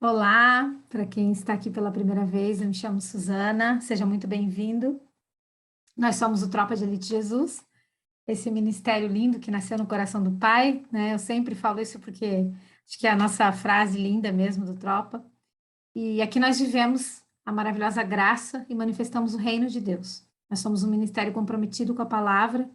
Olá, para quem está aqui pela primeira vez, eu me chamo Suzana, seja muito bem-vindo. Nós somos o Tropa de Elite Jesus, esse ministério lindo que nasceu no coração do Pai, né? Eu sempre falo isso porque acho que é a nossa frase linda mesmo do Tropa. E aqui nós vivemos a maravilhosa graça e manifestamos o reino de Deus. Nós somos um ministério comprometido com a palavra,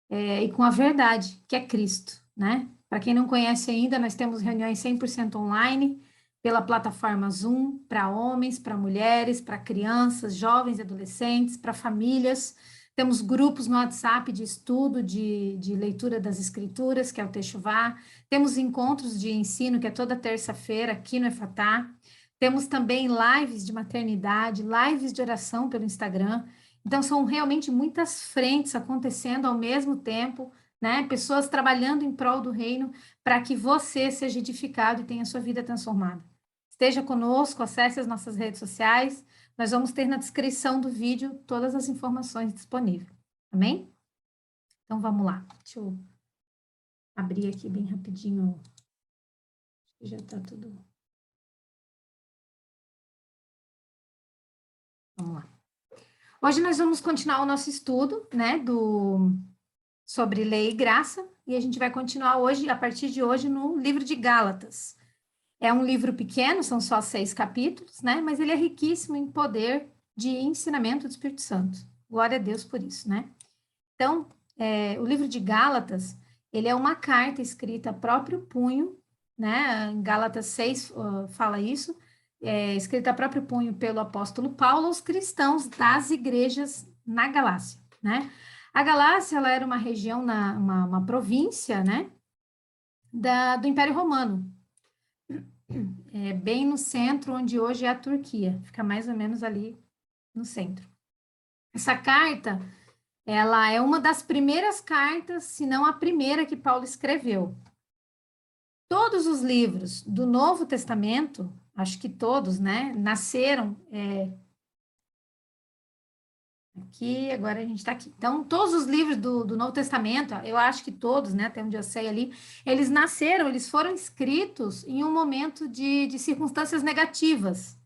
e com a verdade, que é Cristo, né? Para quem não conhece ainda, nós temos reuniões 100% online, pela plataforma Zoom, para homens, para mulheres, para crianças, jovens e adolescentes, para famílias. Temos grupos no WhatsApp de estudo, de leitura das escrituras, que é o Techuvá. Temos encontros de ensino, que é toda terça-feira, aqui no Efatá. Temos também lives de maternidade, lives de oração pelo Instagram. Então, são realmente muitas frentes acontecendo ao mesmo tempo, né? Pessoas trabalhando em prol do reino para que você seja edificado e tenha sua vida transformada. Esteja conosco, acesse as nossas redes sociais. Nós vamos ter na descrição do vídeo todas as informações disponíveis. Amém? Então, vamos lá. Deixa eu abrir aqui bem rapidinho. Já está tudo. Vamos lá. Hoje nós vamos continuar o nosso estudo, né, sobre lei e graça, e a gente vai continuar hoje, a partir de hoje, no livro de Gálatas. É um livro pequeno, são só 6 capítulos, né, mas ele é riquíssimo em poder de ensinamento do Espírito Santo. Glória a Deus por isso, né? Então, o livro de Gálatas, ele é uma carta escrita a próprio punho, né, em Gálatas 6 fala isso, escrita a próprio punho pelo apóstolo Paulo aos cristãos das igrejas na Galácia, né? A Galácia, ela era uma região, uma província, né, do Império Romano, bem no centro, onde hoje é a Turquia, fica mais ou menos ali no centro. Essa carta, ela é uma das primeiras cartas, se não a primeira que Paulo escreveu. Todos os livros do Novo Testamento, acho que todos, né, nasceram aqui, agora a gente está aqui. Então, todos os livros do Novo Testamento, eu acho que todos, né, até onde eu sei ali, eles nasceram, eles foram escritos em um momento de circunstâncias negativas.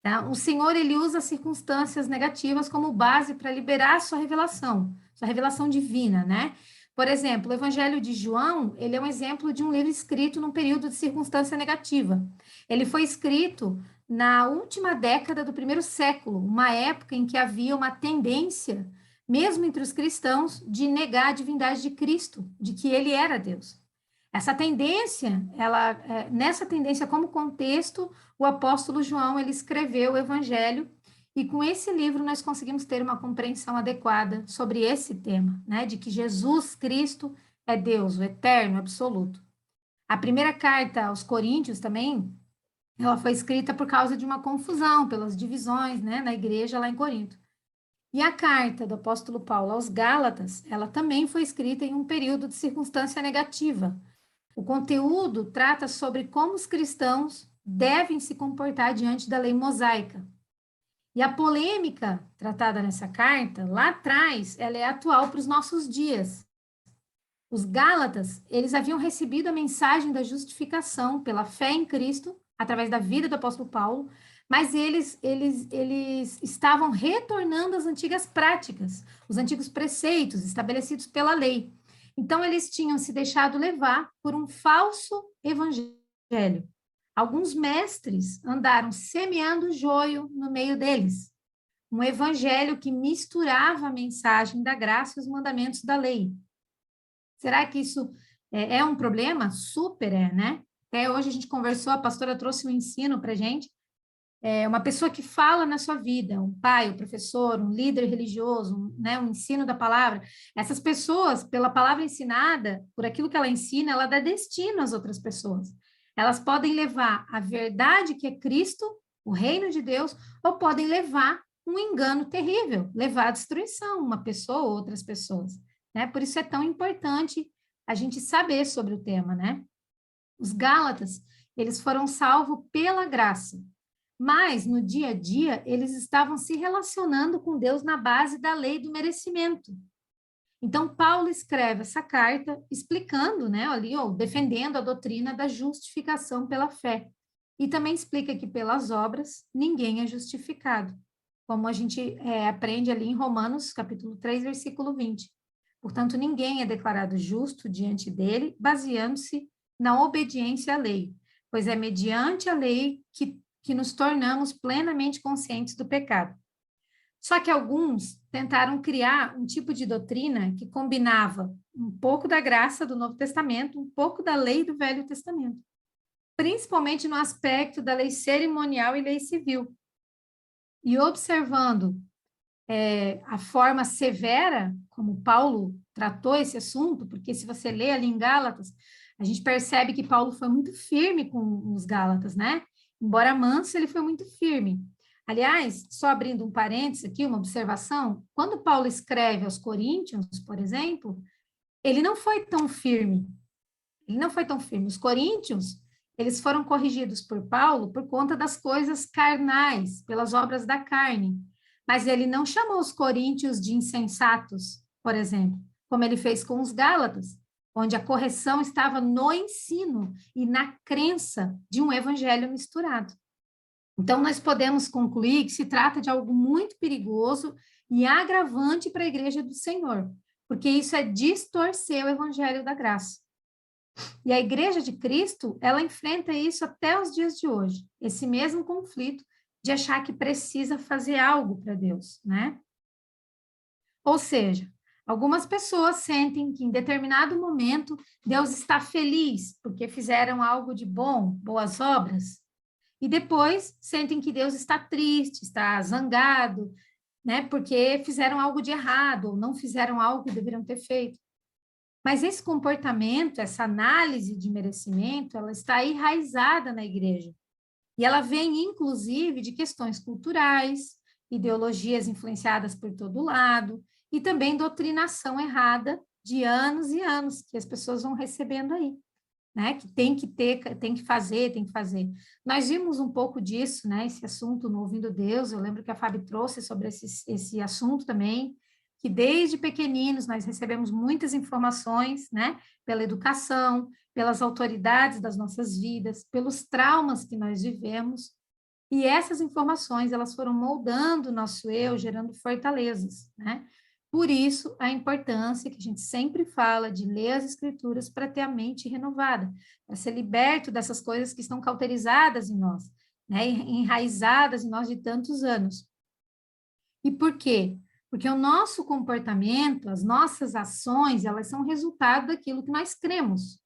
Tá? O Senhor, ele usa circunstâncias negativas como base para liberar sua revelação divina, né? Por exemplo, o Evangelho de João, ele é um exemplo de um livro escrito num período de circunstância negativa. Ele foi escrito na última década do primeiro século, uma época em que havia uma tendência, mesmo entre os cristãos, de negar a divindade de Cristo, de que ele era Deus. Essa tendência, nessa tendência como contexto, o apóstolo João, ele escreveu o Evangelho, e com esse livro nós conseguimos ter uma compreensão adequada sobre esse tema, né, de que Jesus Cristo é Deus, o eterno, absoluto. A primeira carta aos Coríntios também, ela foi escrita por causa de uma confusão, pelas divisões, né, na igreja lá em Corinto. E a carta do apóstolo Paulo aos Gálatas, ela também foi escrita em um período de circunstância negativa. O conteúdo trata sobre como os cristãos devem se comportar diante da lei mosaica. E a polêmica tratada nessa carta, lá atrás, ela é atual para os nossos dias. Os Gálatas, eles haviam recebido a mensagem da justificação pela fé em Cristo, através da vida do apóstolo Paulo, mas eles estavam retornando às antigas práticas, os antigos preceitos estabelecidos pela lei. Então, eles tinham se deixado levar por um falso evangelho. Alguns mestres andaram semeando joio no meio deles. Um evangelho que misturava a mensagem da graça e os mandamentos da lei. Será que isso é um problema? Super né? Até hoje a gente conversou, a pastora trouxe um ensino para a gente. Uma pessoa que fala na sua vida, um pai, um professor, um líder religioso, né, um ensino da palavra. Essas pessoas, pela palavra ensinada, por aquilo que ela ensina, ela dá destino às outras pessoas. Elas podem levar a verdade que é Cristo, o reino de Deus, ou podem levar um engano terrível, levar à destruição uma pessoa ou outras pessoas. Né? Por isso é tão importante a gente saber sobre o tema, né? Os Gálatas, eles foram salvos pela graça, mas no dia a dia eles estavam se relacionando com Deus na base da lei do merecimento. Então Paulo escreve essa carta explicando, né, ali, defendendo a doutrina da justificação pela fé. E também explica que pelas obras ninguém é justificado, como a gente aprende ali em Romanos, capítulo 3, versículo 20. Portanto, ninguém é declarado justo diante dele, baseando-se na obediência à lei, pois é mediante a lei que nos tornamos plenamente conscientes do pecado. Só que alguns tentaram criar um tipo de doutrina que combinava um pouco da graça do Novo Testamento, um pouco da lei do Velho Testamento, principalmente no aspecto da lei cerimonial e lei civil. E observando a forma severa como Paulo tratou esse assunto, porque se você lê ali em Gálatas, a gente percebe que Paulo foi muito firme com os Gálatas, né? Embora manso, ele foi muito firme. Aliás, só abrindo um parênteses aqui, uma observação, quando Paulo escreve aos Coríntios, por exemplo, ele não foi tão firme. Ele não foi tão firme. Os Coríntios, eles foram corrigidos por Paulo por conta das coisas carnais, pelas obras da carne. Mas ele não chamou os coríntios de insensatos, por exemplo, como ele fez com os Gálatas, onde a correção estava no ensino e na crença de um evangelho misturado. Então, nós podemos concluir que se trata de algo muito perigoso e agravante para a igreja do Senhor, porque isso é distorcer o evangelho da graça. E a igreja de Cristo, ela enfrenta isso até os dias de hoje, esse mesmo conflito de achar que precisa fazer algo para Deus, né? Ou seja, algumas pessoas sentem que em determinado momento Deus está feliz porque fizeram algo de bom, boas obras, e depois sentem que Deus está triste, está zangado, né? Porque fizeram algo de errado ou não fizeram algo que deveriam ter feito. Mas esse comportamento, essa análise de merecimento, ela está enraizada na igreja. E ela vem, inclusive, de questões culturais, ideologias influenciadas por todo lado, e também doutrinação errada de anos e anos que as pessoas vão recebendo aí, né? Que tem que ter, tem que fazer, tem que fazer. Nós vimos um pouco disso, né? Esse assunto no Ouvindo Deus, eu lembro que a Fábio trouxe sobre esse assunto também, que desde pequeninos nós recebemos muitas informações, né? Pela educação, pelas autoridades das nossas vidas, pelos traumas que nós vivemos, e essas informações, elas foram moldando o nosso eu, gerando fortalezas, né? Por isso, a importância que a gente sempre fala de ler as escrituras para ter a mente renovada, para ser liberto dessas coisas que estão cauterizadas em nós, né? Enraizadas em nós de tantos anos. E por quê? Porque o nosso comportamento, as nossas ações, elas são resultado daquilo que nós cremos.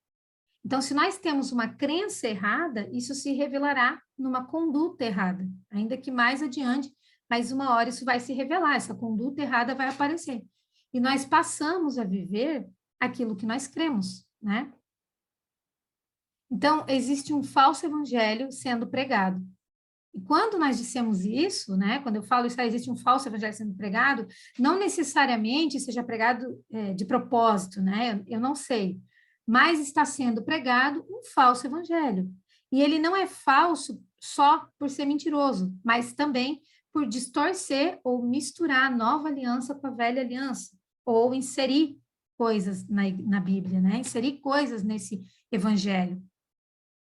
Então, se nós temos uma crença errada, isso se revelará numa conduta errada, ainda que mais adiante, mas uma hora isso vai se revelar, essa conduta errada vai aparecer. E nós passamos a viver aquilo que nós cremos, né? Então, existe um falso evangelho sendo pregado. E quando nós dissemos isso, né, quando eu falo isso, existe um falso evangelho sendo pregado, não necessariamente seja pregado de propósito, né? Eu não sei. Mas está sendo pregado um falso evangelho. E ele não é falso só por ser mentiroso, mas também por distorcer ou misturar a nova aliança com a velha aliança, ou inserir coisas na Bíblia, né? Inserir coisas nesse evangelho,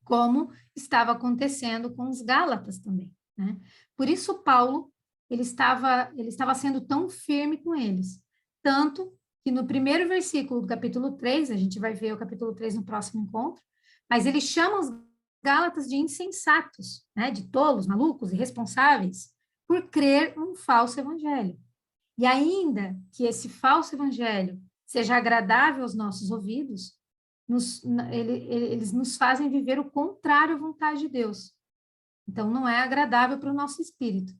como estava acontecendo com os Gálatas também, né? Por isso Paulo, ele estava sendo tão firme com eles, tanto que no primeiro versículo do capítulo 3, a gente vai ver o capítulo 3 no próximo encontro, mas ele chama os Gálatas de insensatos, né? De tolos, malucos, irresponsáveis, por crer num falso evangelho. E ainda que esse falso evangelho seja agradável aos nossos ouvidos, eles nos fazem viver o contrário à vontade de Deus. Então, não é agradável para o nosso espírito.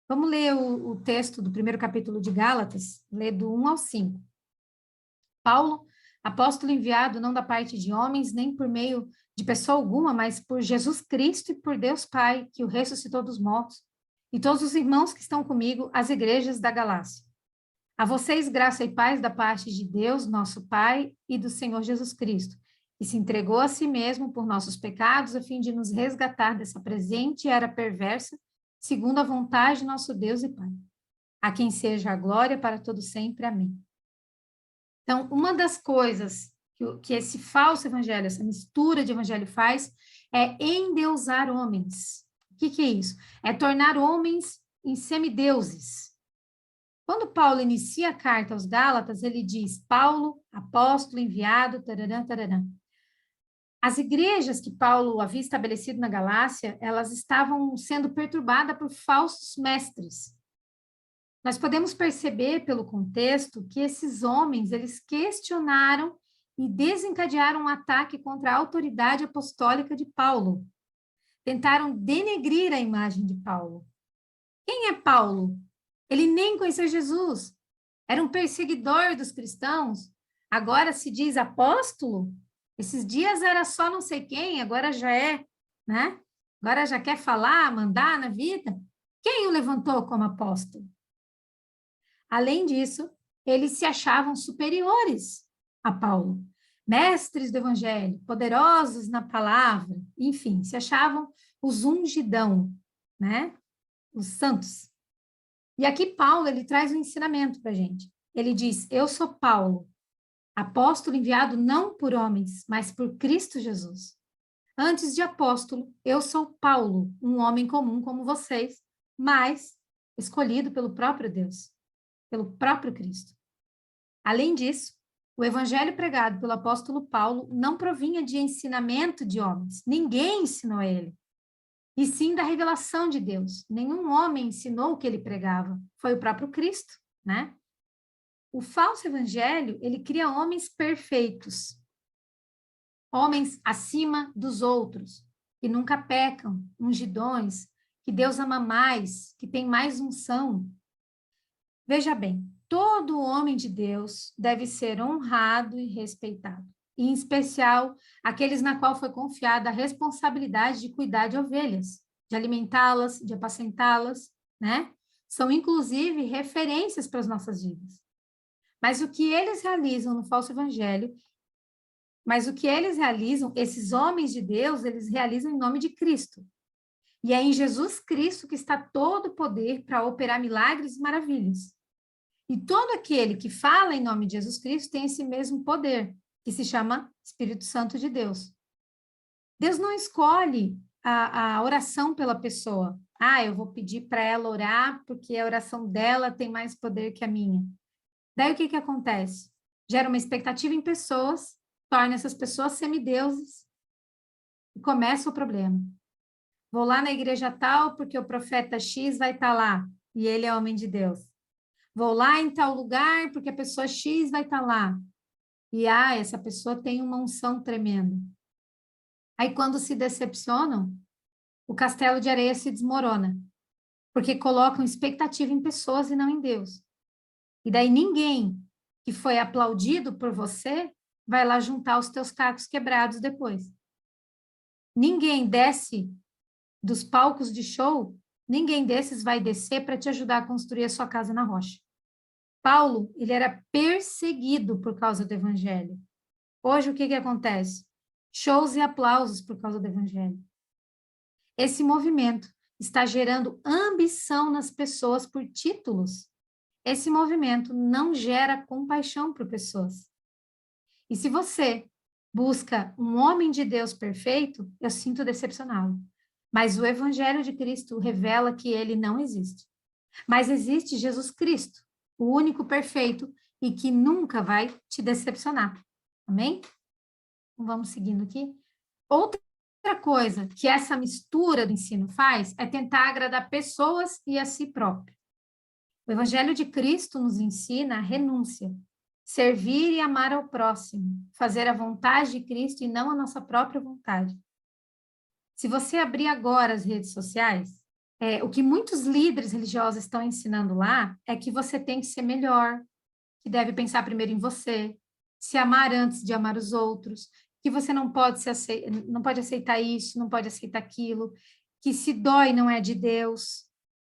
Vamos ler o texto do primeiro capítulo de Gálatas, ler do 1 ao 5. Paulo, apóstolo enviado não da parte de homens, nem por meio de pessoa alguma, mas por Jesus Cristo e por Deus Pai, que o ressuscitou dos mortos, e todos os irmãos que estão comigo, as igrejas da Galácia. A vocês, graça e paz da parte de Deus, nosso Pai, e do Senhor Jesus Cristo, que se entregou a si mesmo por nossos pecados, a fim de nos resgatar dessa presente era perversa, segundo a vontade de nosso Deus e Pai. A quem seja a glória para todo sempre. Amém. Então, uma das coisas que esse falso evangelho, essa mistura de evangelho faz, é endeusar homens. O que é isso? É tornar homens em semideuses. Quando Paulo inicia a carta aos Gálatas, ele diz, Paulo, apóstolo, enviado, tararã, tararã. As igrejas que Paulo havia estabelecido na Galácia, elas estavam sendo perturbadas por falsos mestres. Nós podemos perceber pelo contexto que esses homens, eles questionaram e desencadearam um ataque contra a autoridade apostólica de Paulo. Tentaram denegrir a imagem de Paulo. Quem é Paulo? Ele nem conheceu Jesus. Era um perseguidor dos cristãos. Agora se diz apóstolo. Esses dias era só não sei quem, agora já é, né? Agora já quer falar, mandar na vida. Quem o levantou como apóstolo? Além disso, eles se achavam superiores a Paulo, mestres do evangelho, poderosos na palavra, enfim, se achavam os ungidão, né? Os santos. E aqui Paulo, ele traz um ensinamento para a gente. Ele diz, eu sou Paulo, apóstolo enviado não por homens, mas por Cristo Jesus. Antes de apóstolo, eu sou Paulo, um homem comum como vocês, mas escolhido pelo próprio Deus, pelo próprio Cristo. Além disso, o evangelho pregado pelo apóstolo Paulo não provinha de ensinamento de homens. Ninguém ensinou a ele. E sim da revelação de Deus. Nenhum homem ensinou o que ele pregava. Foi o próprio Cristo, né? O falso evangelho, ele cria homens perfeitos. Homens acima dos outros, que nunca pecam, ungidões, que Deus ama mais, que tem mais unção. Veja bem, todo homem de Deus deve ser honrado e respeitado, em especial aqueles na qual foi confiada a responsabilidade de cuidar de ovelhas, de alimentá-las, de apacentá-las, né? São, inclusive, referências para as nossas vidas. Mas o que eles realizam no falso evangelho, esses homens de Deus, eles realizam em nome de Cristo. E é em Jesus Cristo que está todo o poder para operar milagres e maravilhas. E todo aquele que fala em nome de Jesus Cristo tem esse mesmo poder, que se chama Espírito Santo de Deus. Deus não escolhe a oração pela pessoa. Ah, eu vou pedir para ela orar porque a oração dela tem mais poder que a minha. Daí o que acontece? Gera uma expectativa em pessoas, torna essas pessoas semideuses e começa o problema. Vou lá na igreja tal porque o profeta X vai estar lá e ele é homem de Deus. Vou lá em tal lugar porque a pessoa X vai estar lá. E, essa pessoa tem uma unção tremenda. Aí, quando se decepcionam, o castelo de areia se desmorona. Porque colocam expectativa em pessoas e não em Deus. E daí ninguém que foi aplaudido por você vai lá juntar os teus cacos quebrados depois. Ninguém desce dos palcos de show, ninguém desses vai descer para te ajudar a construir a sua casa na rocha. Paulo, ele era perseguido por causa do evangelho. Hoje, o que acontece? Shows e aplausos por causa do evangelho. Esse movimento está gerando ambição nas pessoas por títulos. Esse movimento não gera compaixão por pessoas. E se você busca um homem de Deus perfeito, eu sinto decepcioná-lo. Mas o evangelho de Cristo revela que ele não existe. Mas existe Jesus Cristo, o único perfeito e que nunca vai te decepcionar. Amém? Então, vamos seguindo aqui. Outra coisa que essa mistura do ensino faz é tentar agradar pessoas e a si próprio. O Evangelho de Cristo nos ensina a renúncia, servir e amar ao próximo, fazer a vontade de Cristo e não a nossa própria vontade. Se você abrir agora as redes sociais, o que muitos líderes religiosos estão ensinando lá é que você tem que ser melhor, que deve pensar primeiro em você, se amar antes de amar os outros, que você não pode aceitar isso, não pode aceitar aquilo, que se dói não é de Deus,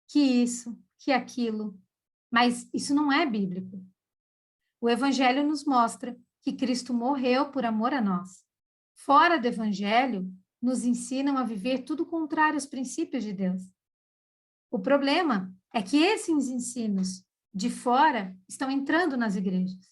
que isso, que aquilo. Mas isso não é bíblico. O Evangelho nos mostra que Cristo morreu por amor a nós. Fora do Evangelho, nos ensinam a viver tudo contrário aos princípios de Deus. O problema é que esses ensinos de fora estão entrando nas igrejas.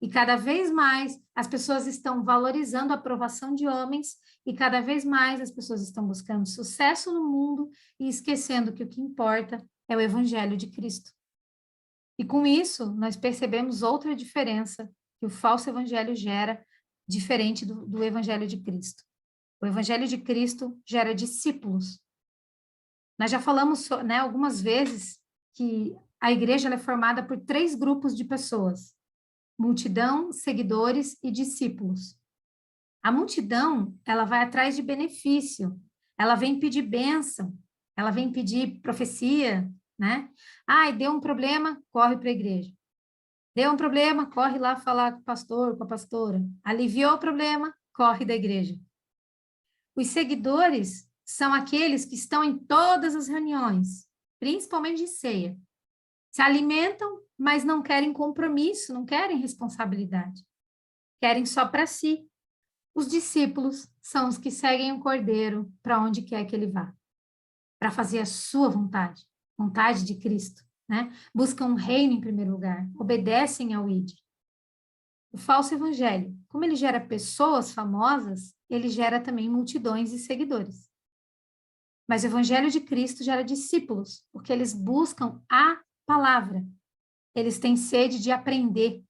E cada vez mais as pessoas estão valorizando a aprovação de homens e cada vez mais as pessoas estão buscando sucesso no mundo e esquecendo que o que importa é o evangelho de Cristo. E com isso, nós percebemos outra diferença que o falso evangelho gera, diferente do evangelho de Cristo. O evangelho de Cristo gera discípulos. Nós já falamos, né, algumas vezes que a igreja ela é formada por 3 grupos de pessoas: multidão, seguidores e discípulos. A multidão, ela vai atrás de benefício, ela vem pedir bênção, ela vem pedir profecia, né? Ai, deu um problema, corre para a igreja. Deu um problema, corre lá falar com o pastor, com a pastora. Aliviou o problema, corre da igreja. Os seguidores são aqueles que estão em todas as reuniões, principalmente de ceia. Se alimentam, mas não querem compromisso, não querem responsabilidade. Querem só para si. Os discípulos são os que seguem o Cordeiro para onde quer que ele vá, para fazer a sua vontade, vontade de Cristo, né? Buscam um reino em primeiro lugar, obedecem ao ID. O falso evangelho, como ele gera pessoas famosas, ele gera também multidões e seguidores. Mas o evangelho de Cristo gera discípulos, porque eles buscam a palavra. Eles têm sede de aprender.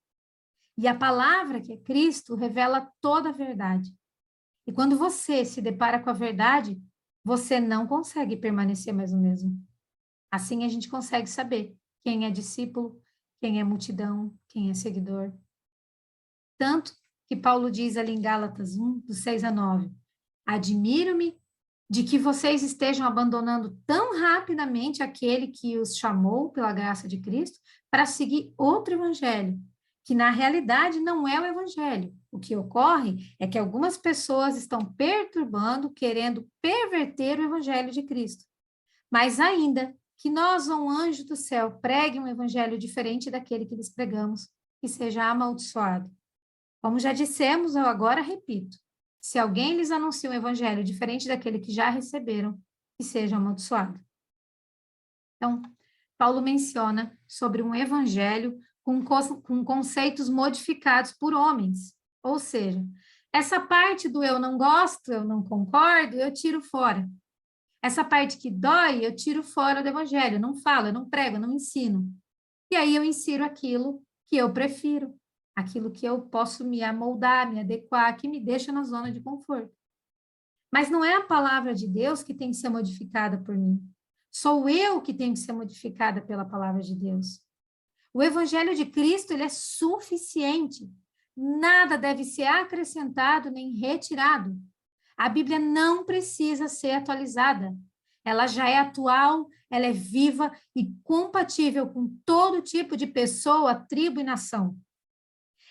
E a palavra, que é Cristo, revela toda a verdade. E quando você se depara com a verdade, você não consegue permanecer mais o mesmo. Assim a gente consegue saber quem é discípulo, quem é multidão, quem é seguidor. Tanto que Paulo diz ali em Gálatas 1, do 6 a 9, admiro-me de que vocês estejam abandonando tão rapidamente aquele que os chamou pela graça de Cristo para seguir outro evangelho, que na realidade não é o evangelho. O que ocorre é que algumas pessoas estão perturbando, querendo perverter o evangelho de Cristo. Mas ainda que nós ou um anjo do céu pregue um evangelho diferente daquele que lhes pregamos, que seja amaldiçoado. Como já dissemos, eu agora repito, se alguém lhes anuncia um evangelho diferente daquele que já receberam, que seja amaldiçoado. Então, Paulo menciona sobre um evangelho com conceitos modificados por homens. Ou seja, essa parte do eu não gosto, eu não concordo, eu tiro fora. Essa parte que dói, eu tiro fora do evangelho, eu não falo, eu não prego, eu não ensino. E aí eu insiro aquilo que eu prefiro, aquilo que eu posso me amoldar, me adequar, que me deixa na zona de conforto. Mas não é a palavra de Deus que tem que ser modificada por mim. Sou eu que tenho que ser modificada pela palavra de Deus. O evangelho de Cristo, ele é suficiente. Nada deve ser acrescentado nem retirado. A Bíblia não precisa ser atualizada. Ela já é atual, ela é viva e compatível com todo tipo de pessoa, tribo e nação.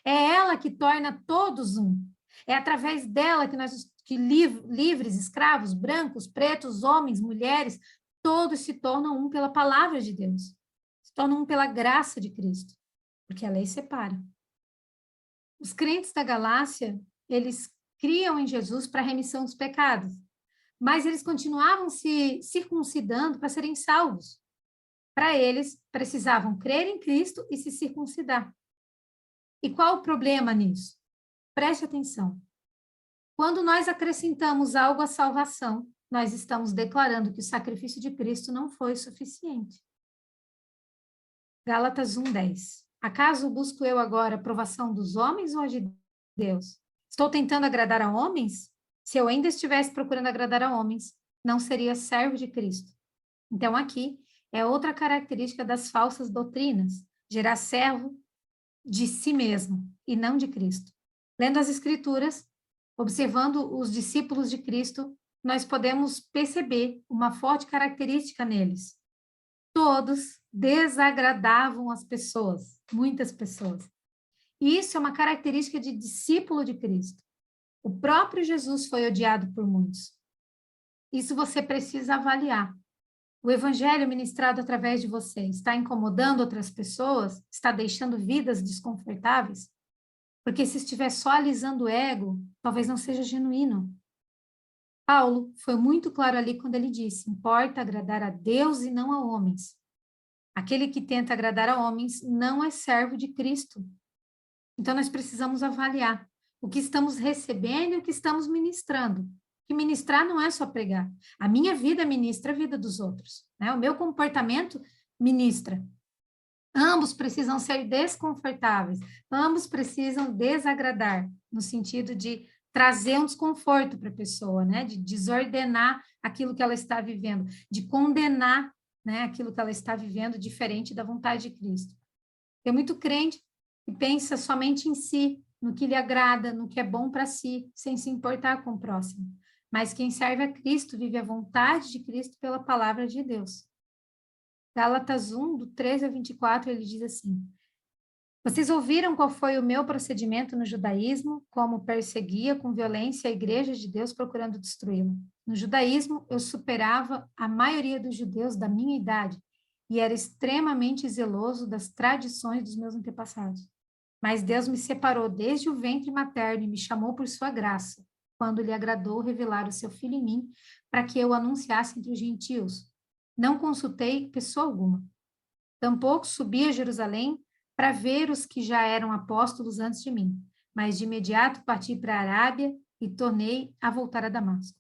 É ela que torna todos um. É através dela que livres, escravos, brancos, pretos, homens, mulheres, todos se tornam um pela palavra de Deus. Se tornam um pela graça de Cristo, porque a lei separa. Os crentes da Galácia, eles criam em Jesus para a remissão dos pecados, mas eles continuavam se circuncidando para serem salvos. Para eles, precisavam crer em Cristo e se circuncidar. E qual o problema nisso? Preste atenção. Quando nós acrescentamos algo à salvação, nós estamos declarando que o sacrifício de Cristo não foi suficiente. Gálatas 1:10. Acaso busco eu agora a aprovação dos homens ou a de Deus? Estou tentando agradar a homens? Se eu ainda estivesse procurando agradar a homens, não seria servo de Cristo. Então, aqui é outra característica das falsas doutrinas, gerar servo de si mesmo e não de Cristo. Lendo as Escrituras, observando os discípulos de Cristo, nós podemos perceber uma forte característica neles. Todos desagradavam as pessoas, muitas pessoas. E isso é uma característica de discípulo de Cristo. O próprio Jesus foi odiado por muitos. Isso você precisa avaliar. O evangelho ministrado através de você está incomodando outras pessoas? Está deixando vidas desconfortáveis? Porque se estiver só alisando o ego, talvez não seja genuíno. Paulo foi muito claro ali quando ele disse: importa agradar a Deus e não a homens. Aquele que tenta agradar a homens não é servo de Cristo. Então, nós precisamos avaliar o que estamos recebendo e o que estamos ministrando. Que ministrar não é só pregar. A minha vida ministra a vida dos outros, né? O meu comportamento ministra. Ambos precisam ser desconfortáveis, ambos precisam desagradar, no sentido de trazer um desconforto para a pessoa, né? De desordenar aquilo que ela está vivendo, de condenar, né, aquilo que ela está vivendo diferente da vontade de Cristo. Tem muito crente que pensa somente em si, no que lhe agrada, no que é bom para si, sem se importar com o próximo. Mas quem serve a Cristo vive a vontade de Cristo pela palavra de Deus. Gálatas 1, do 13 a 24, ele diz assim: vocês ouviram qual foi o meu procedimento no judaísmo, como perseguia com violência a igreja de Deus procurando destruí-la. No judaísmo, eu superava a maioria dos judeus da minha idade e era extremamente zeloso das tradições dos meus antepassados. Mas Deus me separou desde o ventre materno e me chamou por sua graça, quando lhe agradou revelar o seu filho em mim, para que eu o anunciasse entre os gentios. Não consultei pessoa alguma. Tampouco subi a Jerusalém para ver os que já eram apóstolos antes de mim, mas de imediato parti para a Arábia e tornei a voltar a Damasco.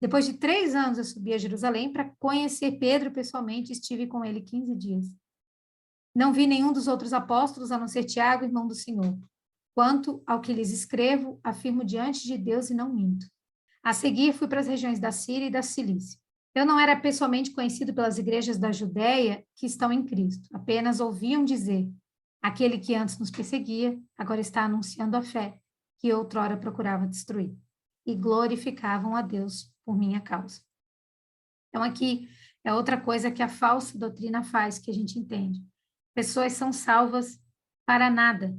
Depois de 3 anos, eu subi a Jerusalém para conhecer Pedro pessoalmente e estive com ele 15 dias. Não vi nenhum dos outros apóstolos, a não ser Tiago, irmão do Senhor. Quanto ao que lhes escrevo, afirmo diante de Deus e não minto. A seguir, fui para as regiões da Síria e da Cilícia. Eu não era pessoalmente conhecido pelas igrejas da Judéia que estão em Cristo. Apenas ouviam dizer: aquele que antes nos perseguia, agora está anunciando a fé que outrora procurava destruir. E glorificavam a Deus por minha causa. Então, aqui é outra coisa que a falsa doutrina faz, que a gente entende. Pessoas são salvas para nada.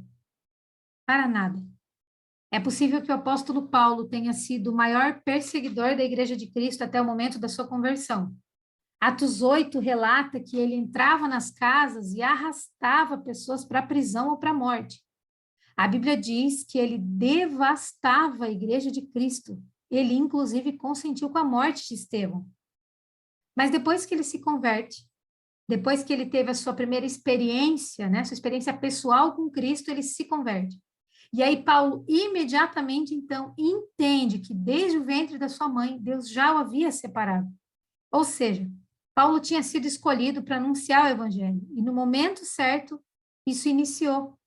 Para nada. É possível que o apóstolo Paulo tenha sido o maior perseguidor da Igreja de Cristo até o momento da sua conversão. Atos 8 relata que ele entrava nas casas e arrastava pessoas para a prisão ou para a morte. A Bíblia diz que ele devastava a Igreja de Cristo. Ele, inclusive, consentiu com a morte de Estevão. Mas depois que ele se converte, depois que ele teve a sua primeira experiência, né, sua experiência pessoal com Cristo, ele se converte. E aí Paulo imediatamente, então, entende que desde o ventre da sua mãe, Deus já o havia separado. Ou seja, Paulo tinha sido escolhido para anunciar o evangelho. E no momento certo, isso iniciou.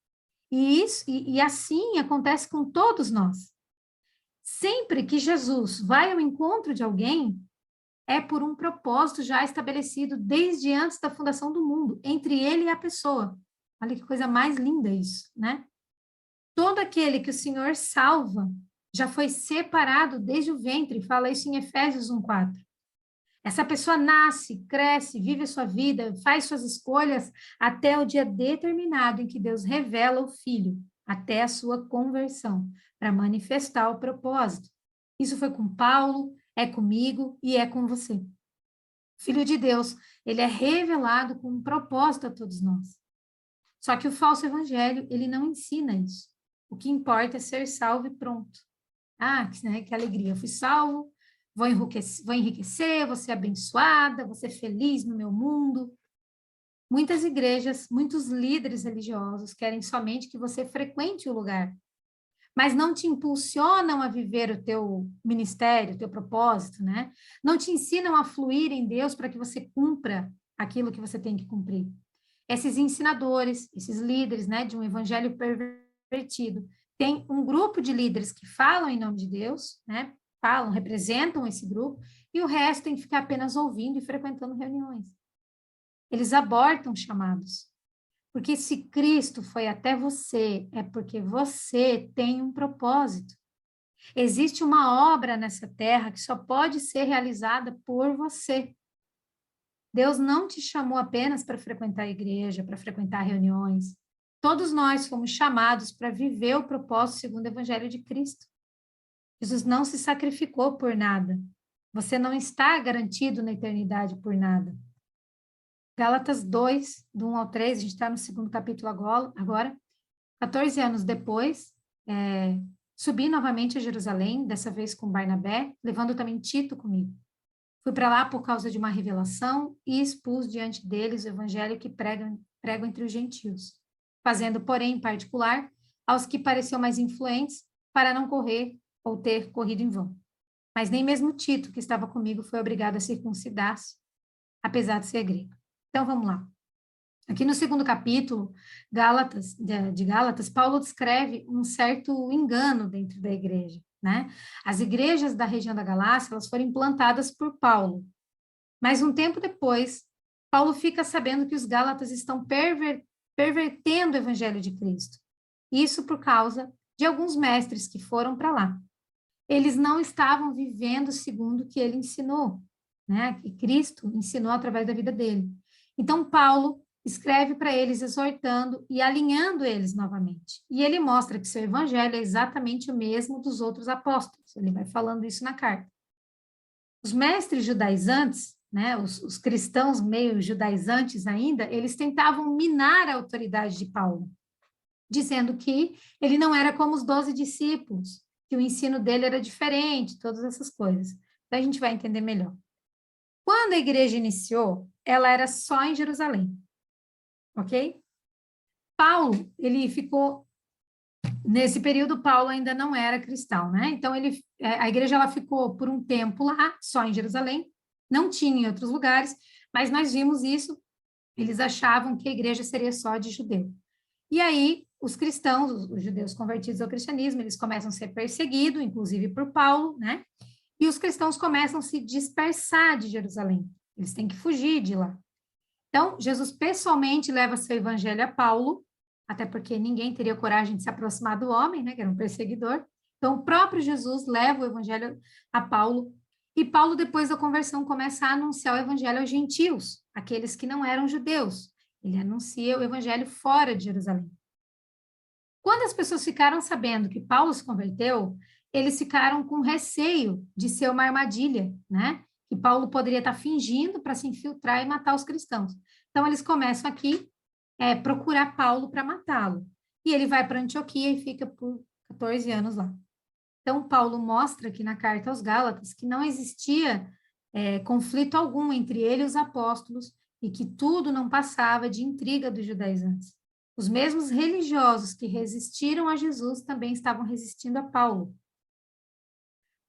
E assim acontece com todos nós. Sempre que Jesus vai ao encontro de alguém, é por um propósito já estabelecido desde antes da fundação do mundo, entre ele e a pessoa. Olha que coisa mais linda isso, né? Todo aquele que o Senhor salva já foi separado desde o ventre, fala isso em Efésios 1:4. Essa pessoa nasce, cresce, vive a sua vida, faz suas escolhas até o dia determinado em que Deus revela o Filho, até a sua conversão, para manifestar o propósito. Isso foi com Paulo, é comigo e é com você. Filho de Deus, ele é revelado com um propósito a todos nós. Só que o falso evangelho, ele não ensina isso. O que importa é ser salvo e pronto. Ah, que alegria, eu fui salvo, vou enriquecer, vou ser abençoada, vou ser feliz no meu mundo. Muitas igrejas, muitos líderes religiosos querem somente que você frequente o lugar, mas não te impulsionam a viver o teu ministério, o teu propósito, né? Não te ensinam a fluir em Deus para que você cumpra aquilo que você tem que cumprir. Esses ensinadores, esses líderes, né, de um evangelho pervertido, tem um grupo de líderes que falam em nome de Deus, né? Falam, representam esse grupo, e o resto tem que ficar apenas ouvindo e frequentando reuniões. Eles abortam chamados. Porque se Cristo foi até você, é porque você tem um propósito. Existe uma obra nessa terra que só pode ser realizada por você. Deus não te chamou apenas para frequentar a igreja, para frequentar reuniões. Todos nós fomos chamados para viver o propósito segundo o Evangelho de Cristo. Jesus não se sacrificou por nada. Você não está garantido na eternidade por nada. Gálatas 2, do 1 ao 3, a gente está no 2º capítulo agora. 14 anos depois, subi novamente a Jerusalém, dessa vez com Barnabé, levando também Tito comigo. Fui para lá por causa de uma revelação e expus diante deles o evangelho que prego entre os gentios, fazendo, porém, em particular, aos que pareciam mais influentes, para não correr ou ter corrido em vão. Mas nem mesmo Tito, que estava comigo, foi obrigado a circuncidar-se, apesar de ser grego. Então, vamos lá. Aqui no segundo capítulo, de Gálatas, Paulo descreve um certo engano dentro da igreja, né? As igrejas da região da Galácia, elas foram implantadas por Paulo. Mas um tempo depois, Paulo fica sabendo que os Gálatas estão pervertendo o evangelho de Cristo. Isso por causa de alguns mestres que foram para lá. Eles não estavam vivendo segundo o que ele ensinou, né? Que Cristo ensinou através da vida dele. Então, Paulo escreve para eles, exortando e alinhando eles novamente. E ele mostra que seu evangelho é exatamente o mesmo dos outros apóstolos. Ele vai falando isso na carta. Os mestres judaizantes, né, os cristãos meio judaizantes ainda, eles tentavam minar a autoridade de Paulo, dizendo que ele não era como os 12 discípulos, que o ensino dele era diferente, todas essas coisas. Então, a gente vai entender melhor. Quando a igreja iniciou, ela era só em Jerusalém, ok? Paulo, ele ficou... Nesse período, Paulo ainda não era cristão, né? Então, a igreja ela ficou por um tempo lá, só em Jerusalém, não tinha em outros lugares, mas nós vimos isso, eles achavam que a igreja seria só de judeu. E aí, os cristãos, os judeus convertidos ao cristianismo, eles começam a ser perseguidos, inclusive por Paulo, né? E os cristãos começam a se dispersar de Jerusalém. Eles têm que fugir de lá. Então, Jesus pessoalmente leva seu evangelho a Paulo, até porque ninguém teria coragem de se aproximar do homem, né? Que era um perseguidor. Então, o próprio Jesus leva o evangelho a Paulo. E Paulo, depois da conversão, começa a anunciar o evangelho aos gentios, aqueles que não eram judeus. Ele anuncia o evangelho fora de Jerusalém. Quando as pessoas ficaram sabendo que Paulo se converteu, eles ficaram com receio de ser uma armadilha, né? Que Paulo poderia estar fingindo para se infiltrar e matar os cristãos. Então, eles começam aqui procurar Paulo para matá-lo. E ele vai para Antioquia e fica por 14 anos lá. Então, Paulo mostra aqui na carta aos Gálatas que não existia conflito algum entre ele e os apóstolos e que tudo não passava de intriga dos judaizantes. Os mesmos religiosos que resistiram a Jesus também estavam resistindo a Paulo.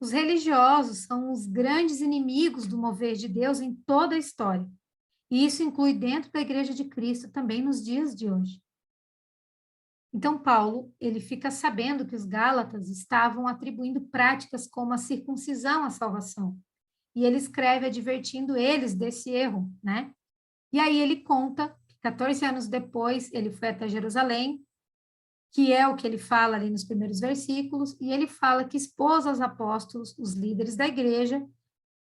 Os religiosos são os grandes inimigos do mover de Deus em toda a história. E isso inclui dentro da Igreja de Cristo também nos dias de hoje. Então, Paulo, ele fica sabendo que os Gálatas estavam atribuindo práticas como a circuncisão à salvação. E ele escreve advertindo eles desse erro, né? E aí ele conta que 14 anos depois ele foi até Jerusalém, que é o que ele fala ali nos primeiros versículos, e ele fala que expôs aos apóstolos, os líderes da igreja,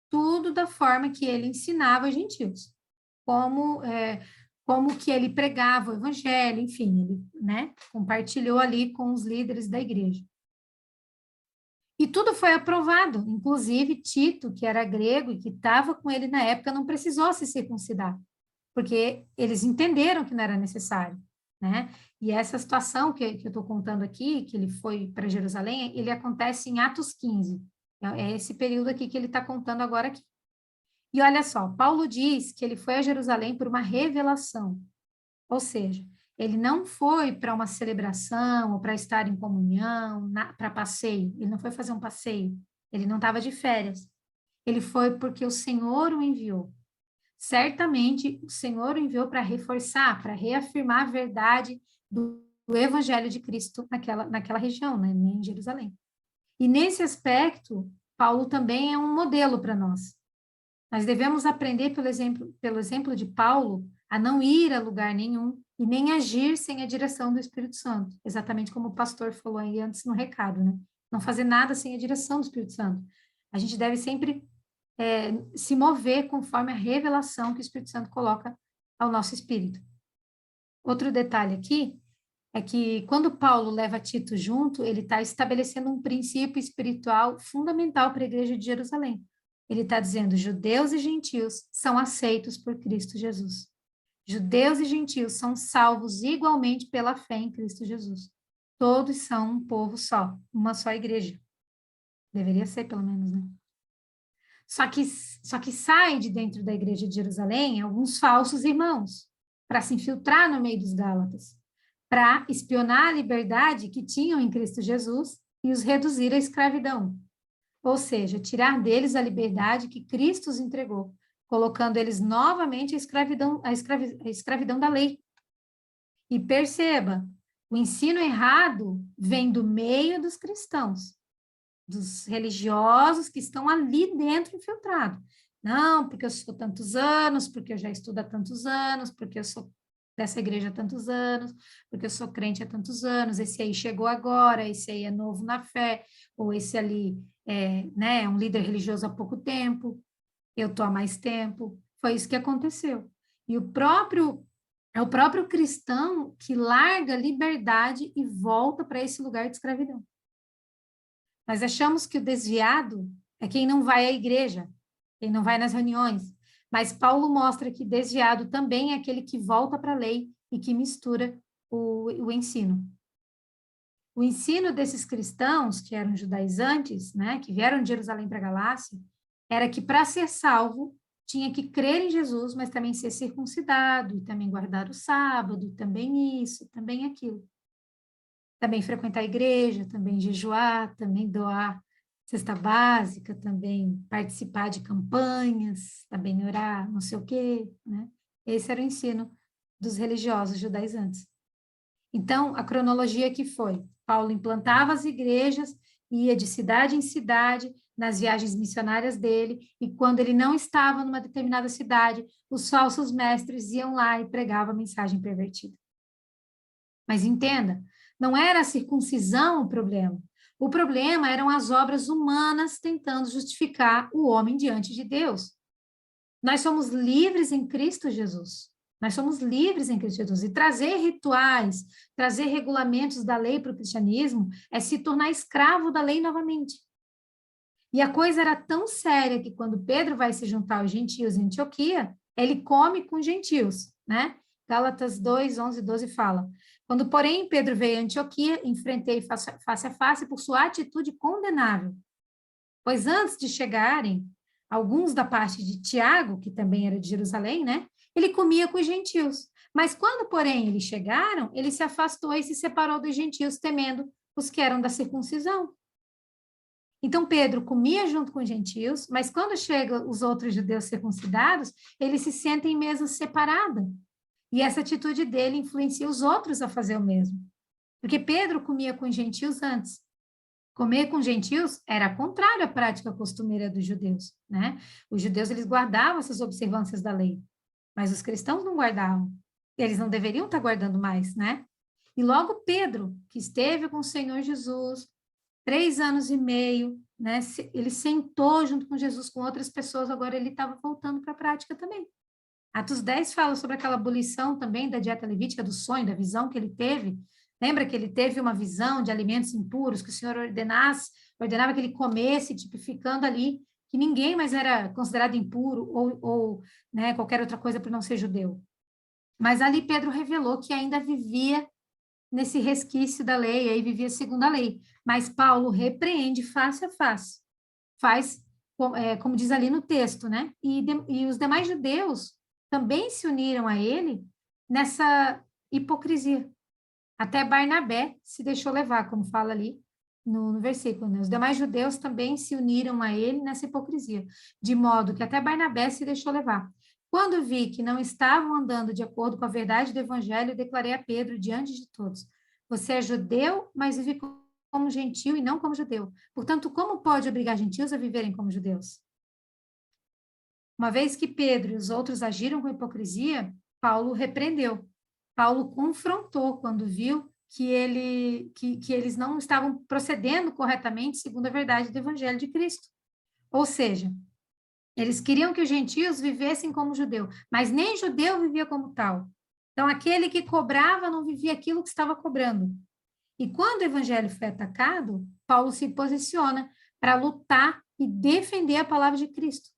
tudo da forma que ele ensinava aos gentios, como que ele pregava o evangelho, enfim, ele, né, compartilhou ali com os líderes da igreja. E tudo foi aprovado, inclusive Tito, que era grego e que estava com ele na época, não precisou se circuncidar, porque eles entenderam que não era necessário, né? E essa situação que eu estou contando aqui, que ele foi para Jerusalém, ele acontece em Atos 15. É esse período aqui que ele está contando agora aqui. E olha só, Paulo diz que ele foi a Jerusalém por uma revelação. Ou seja, ele não foi para uma celebração ou para estar em comunhão, para passeio. Ele não foi fazer um passeio. Ele não estava de férias. Ele foi porque o Senhor o enviou. Certamente o Senhor o enviou para reforçar, para reafirmar a verdade do Evangelho de Cristo naquela região, né, em Jerusalém. E nesse aspecto, Paulo também é um modelo para nós. Nós devemos aprender pelo exemplo de Paulo a não ir a lugar nenhum e nem agir sem a direção do Espírito Santo, exatamente como o pastor falou aí antes no recado, né? Não fazer nada sem a direção do Espírito Santo. A gente deve sempre se mover conforme a revelação que o Espírito Santo coloca ao nosso espírito. Outro detalhe aqui é que quando Paulo leva Tito junto, ele está estabelecendo um princípio espiritual fundamental para a igreja de Jerusalém. Ele está dizendo, judeus e gentios são aceitos por Cristo Jesus. Judeus e gentios são salvos igualmente pela fé em Cristo Jesus. Todos são um povo só, uma só igreja. Deveria ser, pelo menos, né? Só que sai de dentro da igreja de Jerusalém alguns falsos irmãos para se infiltrar no meio dos Gálatas, para espionar a liberdade que tinham em Cristo Jesus e os reduzir à escravidão. Ou seja, tirar deles a liberdade que Cristo os entregou, colocando eles novamente à escravidão da lei. E perceba, o ensino errado vem do meio dos cristãos, dos religiosos que estão ali dentro infiltrados. Não, porque eu sou tantos anos, porque eu já estudo há tantos anos, porque eu sou dessa igreja há tantos anos, porque eu sou crente há tantos anos, esse aí chegou agora, esse aí é novo na fé, ou esse ali é um líder religioso há pouco tempo, eu estou há mais tempo. Foi isso que aconteceu. E é o próprio cristão que larga a liberdade e volta para esse lugar de escravidão. Nós achamos que o desviado é quem não vai à igreja, quem não vai nas reuniões. Mas Paulo mostra que desviado também é aquele que volta para a lei e que mistura o ensino. O ensino desses cristãos, que eram judaizantes, né, que vieram de Jerusalém para a Galácia, era que para ser salvo, tinha que crer em Jesus, mas também ser circuncidado, e também guardar o sábado, também isso, também aquilo. Também frequentar a igreja, também jejuar, também doar cesta básica, também participar de campanhas, também orar, não sei o quê, né? Esse era o ensino dos religiosos judaizantes. Então, a cronologia que foi, Paulo implantava as igrejas, ia de cidade em cidade, nas viagens missionárias dele, e quando ele não estava numa determinada cidade, os falsos mestres iam lá e pregavam a mensagem pervertida. Mas entenda, não era a circuncisão o problema eram as obras humanas tentando justificar o homem diante de Deus. Nós somos livres em Cristo Jesus. Nós somos livres em Cristo Jesus. E trazer rituais, trazer regulamentos da lei para o cristianismo é se tornar escravo da lei novamente. E a coisa era tão séria que quando Pedro vai se juntar aos gentios em Antioquia, ele come com gentios, né? Gálatas 2, 11 e 12 fala: quando, porém, Pedro veio a Antioquia, enfrentei face a face por sua atitude condenável. Pois antes de chegarem alguns da parte de Tiago, que também era de Jerusalém, né? Ele comia com os gentios. Mas quando, porém, eles chegaram, ele se afastou e se separou dos gentios, temendo os que eram da circuncisão. Então, Pedro comia junto com os gentios, mas quando chegam os outros judeus circuncidados, eles se sentem em mesa separada. E essa atitude dele influencia os outros a fazer o mesmo. Porque Pedro comia com os gentios antes. Comer com gentios era contrário à prática costumeira dos judeus, né? Os judeus, eles guardavam essas observâncias da lei, mas os cristãos não guardavam. Eles não deveriam estar guardando mais, né? E logo Pedro, que esteve com o Senhor Jesus 3 anos e meio, né? Ele sentou junto com Jesus, com outras pessoas, agora ele estava voltando para a prática também. Atos 10 fala sobre aquela abolição também da dieta levítica, do sonho, da visão que ele teve. Lembra que ele teve uma visão de alimentos impuros, que o Senhor ordenava que ele comesse, tipificando ali que ninguém mais era considerado impuro ou né, qualquer outra coisa por não ser judeu. Mas ali Pedro revelou que ainda vivia nesse resquício da lei, aí vivia segundo a lei. Mas Paulo repreende face a face. Faz, como diz ali no texto, né? E os demais judeus também se uniram a ele nessa hipocrisia. Até Barnabé se deixou levar, como fala ali no versículo. Né? Os demais judeus também se uniram a ele nessa hipocrisia, de modo que até Barnabé se deixou levar. Quando vi que não estavam andando de acordo com a verdade do evangelho, declarei a Pedro diante de todos: você é judeu, mas vive como gentil e não como judeu. Portanto, como pode obrigar gentios a viverem como judeus? Uma vez que Pedro e os outros agiram com hipocrisia, Paulo repreendeu. Paulo confrontou quando viu que eles não estavam procedendo corretamente segundo a verdade do evangelho de Cristo. Ou seja, eles queriam que os gentios vivessem como judeu, mas nem judeu vivia como tal. Então, aquele que cobrava não vivia aquilo que estava cobrando. E quando o evangelho foi atacado, Paulo se posiciona para lutar e defender a palavra de Cristo.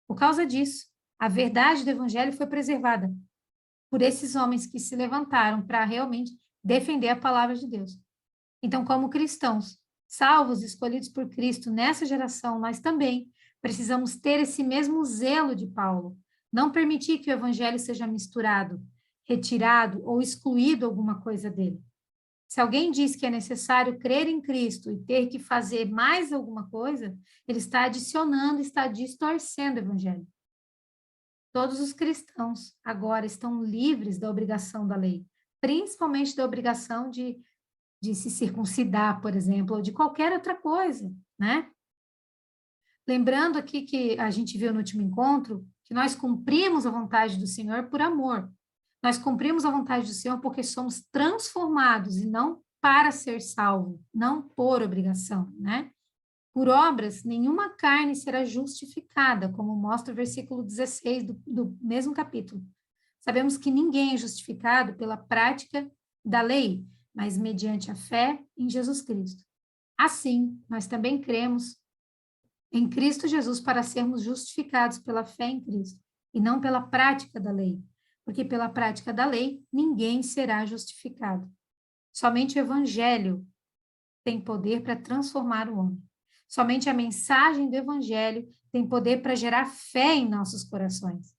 Por causa disso, a verdade do evangelho foi preservada por esses homens que se levantaram para realmente defender a palavra de Deus. Então, como cristãos, salvos, escolhidos por Cristo nessa geração, nós também precisamos ter esse mesmo zelo de Paulo, não permitir que o evangelho seja misturado, retirado ou excluído alguma coisa dele. Se alguém diz que é necessário crer em Cristo e ter que fazer mais alguma coisa, ele está adicionando, está distorcendo o evangelho. Todos os cristãos agora estão livres da obrigação da lei, principalmente da obrigação de se circuncidar, por exemplo, ou de qualquer outra coisa, né? Lembrando aqui que a gente viu no último encontro que nós cumprimos a vontade do Senhor por amor. Nós cumprimos a vontade do Senhor porque somos transformados e não para ser salvo, não por obrigação, né? Por obras, nenhuma carne será justificada, como mostra o versículo 16 do mesmo capítulo. Sabemos que ninguém é justificado pela prática da lei, mas mediante a fé em Jesus Cristo. Assim, nós também cremos em Cristo Jesus para sermos justificados pela fé em Cristo, e não pela prática da lei, porque pela prática da lei ninguém será justificado. Somente o Evangelho tem poder para transformar o homem. Somente a mensagem do Evangelho tem poder para gerar fé em nossos corações.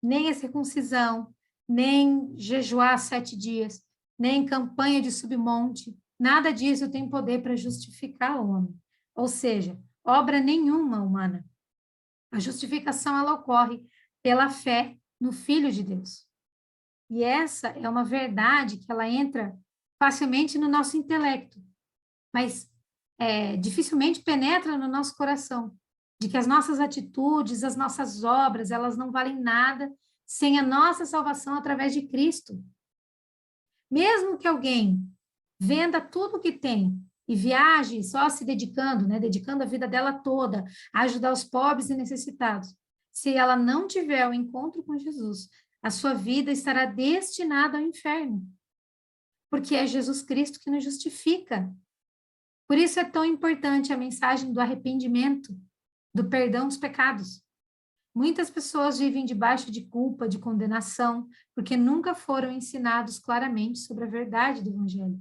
Nem a circuncisão, nem jejuar 7 dias, nem campanha de submonte, nada disso tem poder para justificar o homem. Ou seja, obra nenhuma humana. A justificação, ela ocorre pela fé no Filho de Deus. E essa é uma verdade que ela entra facilmente no nosso intelecto, mas dificilmente penetra no nosso coração, de que as nossas atitudes, as nossas obras, elas não valem nada sem a nossa salvação através de Cristo. Mesmo que alguém venda tudo o que tem e viaje só se dedicando, né, dedicando a vida dela toda a ajudar os pobres e necessitados, se ela não tiver o encontro com Jesus, a sua vida estará destinada ao inferno, porque é Jesus Cristo que nos justifica. Por isso é tão importante a mensagem do arrependimento, do perdão dos pecados. Muitas pessoas vivem debaixo de culpa, de condenação, porque nunca foram ensinados claramente sobre a verdade do Evangelho.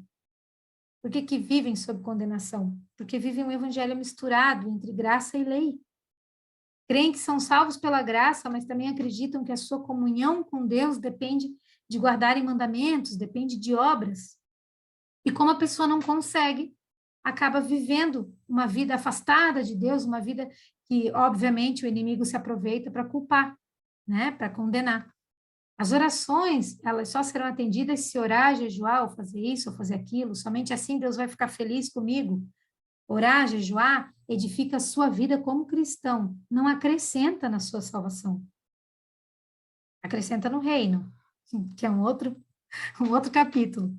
Por que vivem sob condenação? Porque vivem um Evangelho misturado entre graça e lei. Creem que são salvos pela graça, mas também acreditam que a sua comunhão com Deus depende de guardarem mandamentos, depende de obras. E como a pessoa não consegue, acaba vivendo uma vida afastada de Deus, uma vida que, obviamente, o inimigo se aproveita para culpar, né, para condenar. As orações, elas só serão atendidas se orar, jejuar, ou fazer isso, ou fazer aquilo, somente assim Deus vai ficar feliz comigo. Orar, jejuar, edifica a sua vida como cristão, não acrescenta na sua salvação. Acrescenta no reino, que é um outro capítulo.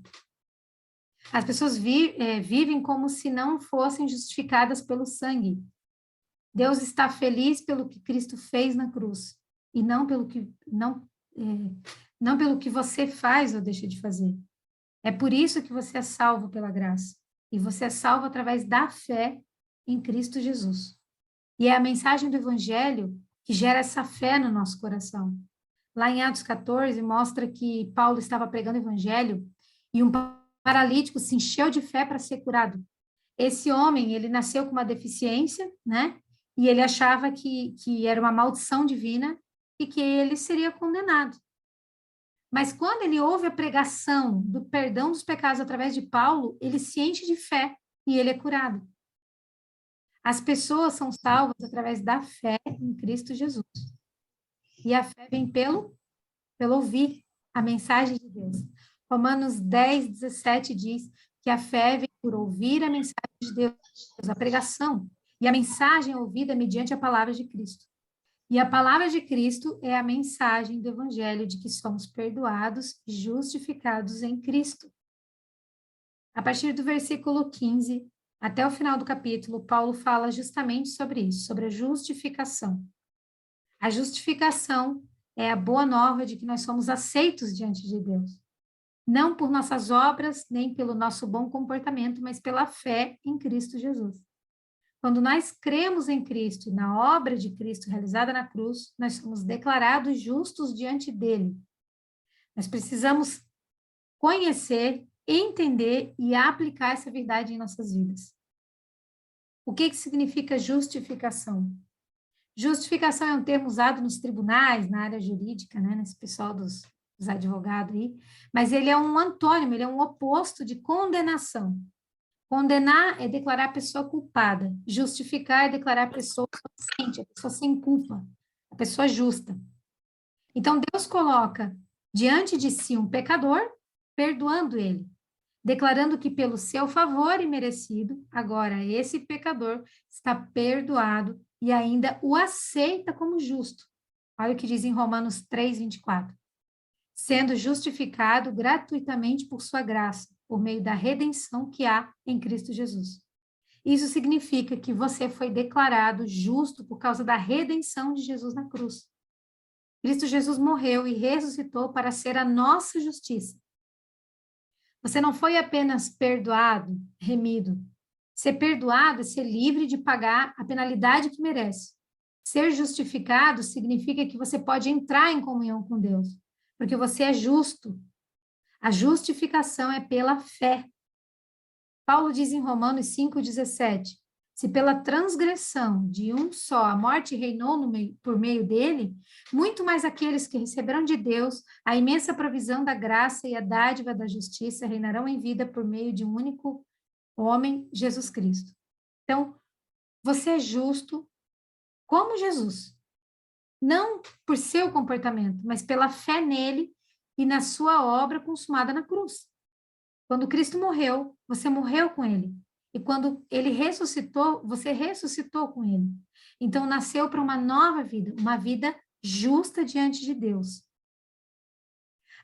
As pessoas vivem como se não fossem justificadas pelo sangue. Deus está feliz pelo que Cristo fez na cruz e não pelo que você faz ou deixa de fazer. É por isso que você é salvo pela graça. E você é salvo através da fé em Cristo Jesus. E é a mensagem do Evangelho que gera essa fé no nosso coração. Lá em Atos 14, mostra que Paulo estava pregando o Evangelho e um paralítico se encheu de fé para ser curado. Esse homem, ele nasceu com uma deficiência, né? E ele achava que era uma maldição divina e que ele seria condenado. Mas quando ele ouve a pregação do perdão dos pecados através de Paulo, ele se enche de fé e ele é curado. As pessoas são salvas através da fé em Cristo Jesus. E a fé vem pelo ouvir a mensagem de Deus. Romanos 10, 17 diz que a fé vem por ouvir a mensagem de Deus, a pregação. E a mensagem é ouvida mediante a palavra de Cristo. E a palavra de Cristo é a mensagem do Evangelho de que somos perdoados e justificados em Cristo. A partir do versículo 15 até o final do capítulo, Paulo fala justamente sobre isso, sobre a justificação. A justificação é a boa nova de que nós somos aceitos diante de Deus. Não por nossas obras, nem pelo nosso bom comportamento, mas pela fé em Cristo Jesus. Quando nós cremos em Cristo e na obra de Cristo realizada na cruz, nós somos declarados justos diante dele. Nós precisamos conhecer, entender e aplicar essa verdade em nossas vidas. O que significa justificação? Justificação é um termo usado nos tribunais, na área jurídica, né? Nesse pessoal os advogados aí, mas ele é um antônimo, ele é um oposto de condenação. Condenar é declarar a pessoa culpada, justificar é declarar a pessoa inocente, a pessoa sem culpa, a pessoa justa. Então, Deus coloca diante de si um pecador, perdoando ele, declarando que pelo seu favor imerecido, agora esse pecador está perdoado e ainda o aceita como justo. Olha o que diz em Romanos 3:24. Sendo justificado gratuitamente por sua graça, por meio da redenção que há em Cristo Jesus. Isso significa que você foi declarado justo por causa da redenção de Jesus na cruz. Cristo Jesus morreu e ressuscitou para ser a nossa justiça. Você não foi apenas perdoado, remido. Ser perdoado é ser livre de pagar a penalidade que merece. Ser justificado significa que você pode entrar em comunhão com Deus, porque você é justo. A justificação é pela fé. Paulo diz em Romanos 5:17, se pela transgressão de um só a morte reinou por meio dele, muito mais aqueles que receberam de Deus a imensa provisão da graça e a dádiva da justiça reinarão em vida por meio de um único homem, Jesus Cristo. Então, você é justo como Jesus. Não por seu comportamento, mas pela fé nele e na sua obra consumada na cruz. Quando Cristo morreu, você morreu com ele. E quando ele ressuscitou, você ressuscitou com ele. Então, nasceu para uma nova vida, uma vida justa diante de Deus.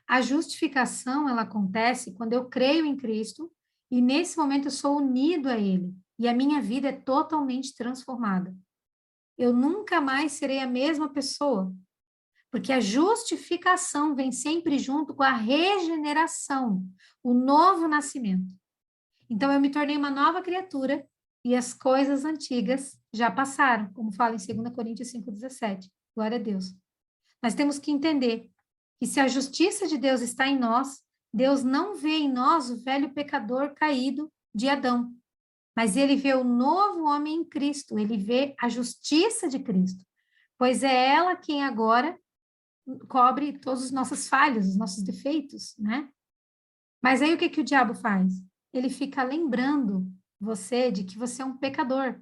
A justificação, ela acontece quando eu creio em Cristo e nesse momento eu sou unido a ele e a minha vida é totalmente transformada. Eu nunca mais serei a mesma pessoa, porque a justificação vem sempre junto com a regeneração, o novo nascimento. Então, eu me tornei uma nova criatura e as coisas antigas já passaram, como fala em 2 Coríntios 5:17. Glória a Deus. Nós temos que entender que se a justiça de Deus está em nós, Deus não vê em nós o velho pecador caído de Adão, mas ele vê o novo homem em Cristo, ele vê a justiça de Cristo, pois é ela quem agora cobre todos os nossos falhas, os nossos defeitos, né? Mas aí o que que o diabo faz? Ele fica lembrando você de que você é um pecador,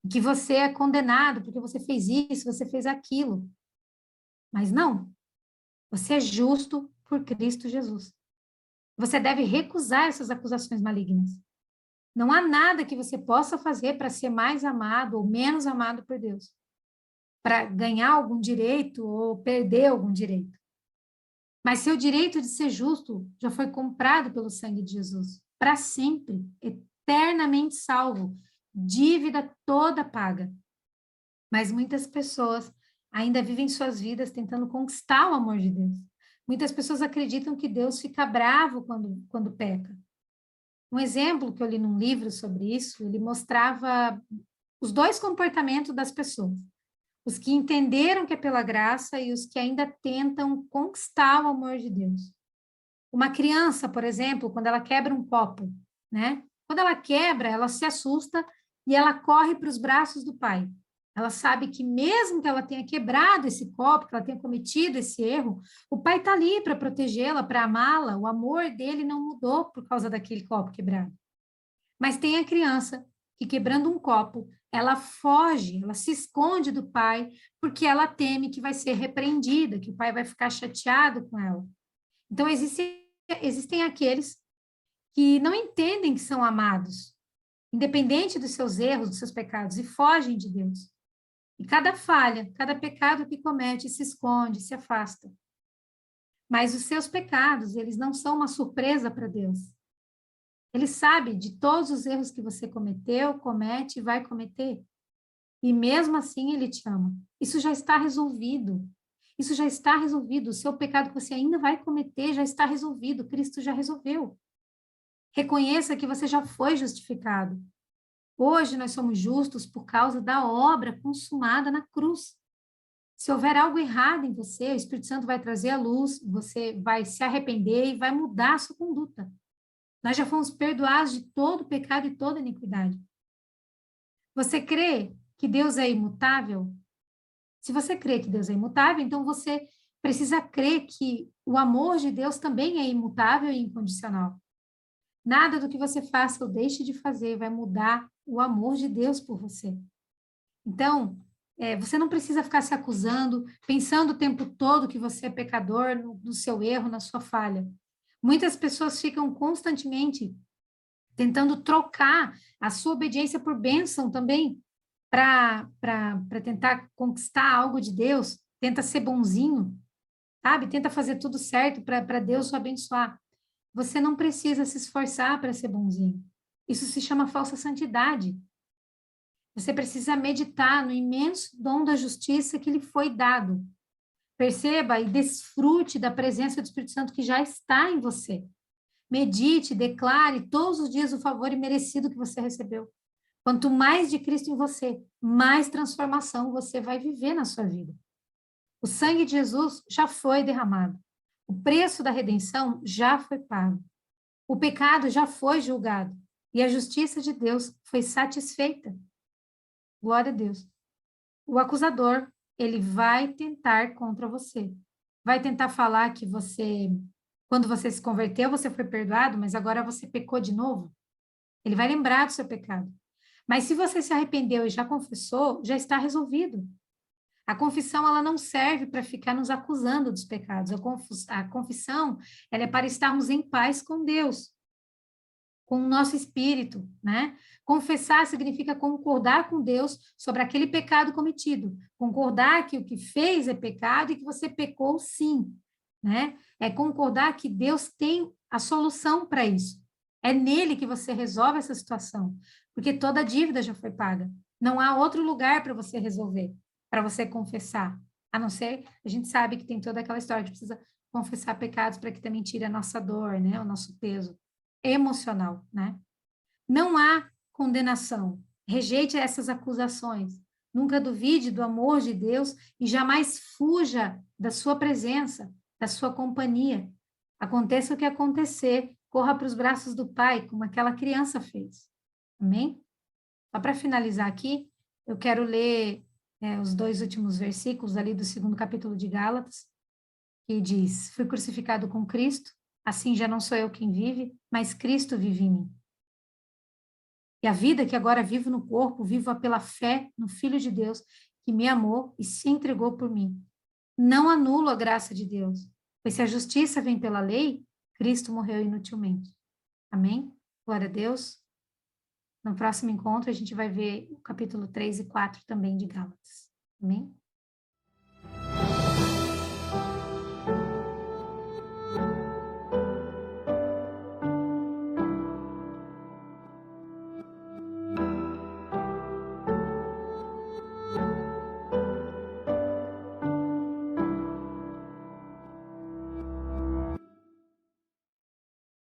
que você é condenado porque você fez isso, você fez aquilo. Mas não, você é justo por Cristo Jesus. Você deve recusar essas acusações malignas. Não há nada que você possa fazer para ser mais amado ou menos amado por Deus, para ganhar algum direito ou perder algum direito. Mas seu direito de ser justo já foi comprado pelo sangue de Jesus, para sempre, eternamente salvo, dívida toda paga. Mas muitas pessoas ainda vivem suas vidas tentando conquistar o amor de Deus. Muitas pessoas acreditam que Deus fica bravo quando peca. Um exemplo que eu li num livro sobre isso, ele mostrava os dois comportamentos das pessoas. Os que entenderam que é pela graça e os que ainda tentam conquistar o amor de Deus. Uma criança, por exemplo, quando ela quebra um copo, né? Quando ela quebra, ela se assusta e ela corre para os braços do pai. Ela sabe que mesmo que ela tenha quebrado esse copo, que ela tenha cometido esse erro, o pai está ali para protegê-la, para amá-la. O amor dele não mudou por causa daquele copo quebrado. Mas tem a criança que, quebrando um copo, ela foge, ela se esconde do pai, porque ela teme que vai ser repreendida, que o pai vai ficar chateado com ela. Então, existem aqueles que não entendem que são amados, independente dos seus erros, dos seus pecados, e fogem de Deus. E cada falha, cada pecado que comete, se esconde, se afasta. Mas os seus pecados, eles não são uma surpresa para Deus. Ele sabe de todos os erros que você cometeu, comete e vai cometer. E mesmo assim ele te ama. Isso já está resolvido. Isso já está resolvido. O seu pecado que você ainda vai cometer já está resolvido. Cristo já resolveu. Reconheça que você já foi justificado. Hoje nós somos justos por causa da obra consumada na cruz. Se houver algo errado em você, o Espírito Santo vai trazer a luz, você vai se arrepender e vai mudar a sua conduta. Nós já fomos perdoados de todo pecado e toda iniquidade. Você crê que Deus é imutável? Se você crê que Deus é imutável, então você precisa crer que o amor de Deus também é imutável e incondicional. Nada do que você faça ou deixe de fazer vai mudar o amor de Deus por você. Então, você não precisa ficar se acusando, pensando o tempo todo que você é pecador, no seu erro, na sua falha. Muitas pessoas ficam constantemente tentando trocar a sua obediência por bênção também, para tentar conquistar algo de Deus, tenta ser bonzinho, sabe? Tenta fazer tudo certo para Deus o abençoar. Você não precisa se esforçar para ser bonzinho. Isso se chama falsa santidade. Você precisa meditar no imenso dom da justiça que lhe foi dado. Perceba e desfrute da presença do Espírito Santo que já está em você. Medite, declare todos os dias o favor imerecido que você recebeu. Quanto mais de Cristo em você, mais transformação você vai viver na sua vida. O sangue de Jesus já foi derramado. O preço da redenção já foi pago. O pecado já foi julgado. E a justiça de Deus foi satisfeita. Glória a Deus. O acusador, ele vai tentar contra você. Vai tentar falar que você, quando você se converteu, você foi perdoado, mas agora você pecou de novo. Ele vai lembrar do seu pecado. Mas se você se arrependeu e já confessou, já está resolvido. A confissão, ela não serve para ficar nos acusando dos pecados. A confissão, ela é para estarmos em paz com Deus, com o nosso espírito, né? Confessar significa concordar com Deus sobre aquele pecado cometido. Concordar que o que fez é pecado e que você pecou sim, né? É concordar que Deus tem a solução para isso. É nele que você resolve essa situação, porque toda a dívida já foi paga. Não há outro lugar para você resolver, para você confessar. A não ser, a gente sabe que tem toda aquela história que precisa confessar pecados para que também tire a nossa dor, né? O nosso peso emocional, né? Não há condenação. Rejeite essas acusações. Nunca duvide do amor de Deus e jamais fuja da sua presença, da sua companhia. Aconteça o que acontecer, corra para os braços do Pai, como aquela criança fez. Amém? Só para finalizar aqui, eu quero ler os 2 últimos versículos ali do 2º capítulo de Gálatas, que diz: fui crucificado com Cristo, assim já não sou eu quem vive, mas Cristo vive em mim. E a vida que agora vivo no corpo, vivo-a pela fé no Filho de Deus, que me amou e se entregou por mim. Não anulo a graça de Deus, pois se a justiça vem pela lei, Cristo morreu inutilmente. Amém? Glória a Deus. No próximo encontro, a gente vai ver o capítulo 3 e 4 também de Gálatas. Amém?